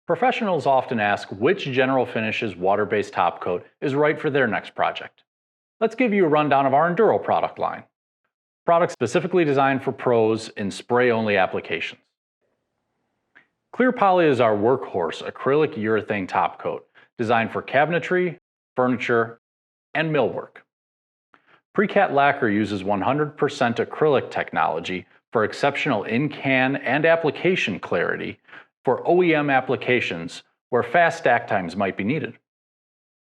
Professionals often ask which General Finishes water-based top coat is right for their next project. Let's give you a rundown of our Enduro product line. Products specifically designed for pros in spray-only applications. Clear Poly is our workhorse acrylic urethane top coat designed for cabinetry, furniture, and millwork. Pre-Cat lacquer uses 100% acrylic technology for exceptional in-can and application clarity for OEM applications where fast stack times might be needed.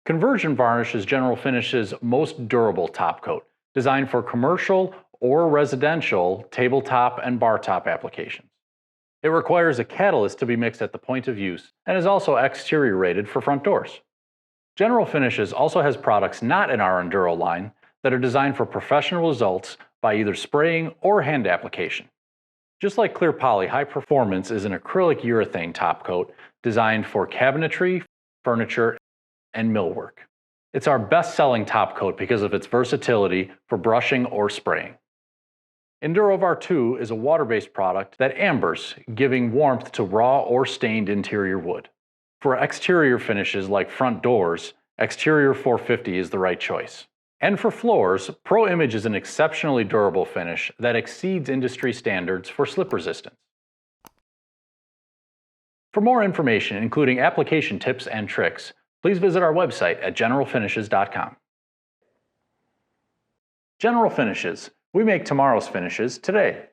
Conversion Varnish is General Finish's most durable top coat, designed for commercial or residential tabletop and bar top applications. It requires a catalyst to be mixed at the point of use and is also exterior rated for front doors. General Finishes also has products not in our Enduro line that are designed for professional results by either spraying or hand application. Just like Clear Poly, High Performance is an acrylic urethane top coat designed for cabinetry, furniture, and millwork. It's our best-selling top coat because of its versatility for brushing or spraying. EnduroVar 2 is a water-based product that ambers, giving warmth to raw or stained interior wood. For exterior finishes like front doors, Exterior 450 is the right choice. And for floors, Pro Image is an exceptionally durable finish that exceeds industry standards for slip resistance. For more information, including application tips and tricks, please visit our website at generalfinishes.com. General Finishes. We make tomorrow's finishes today.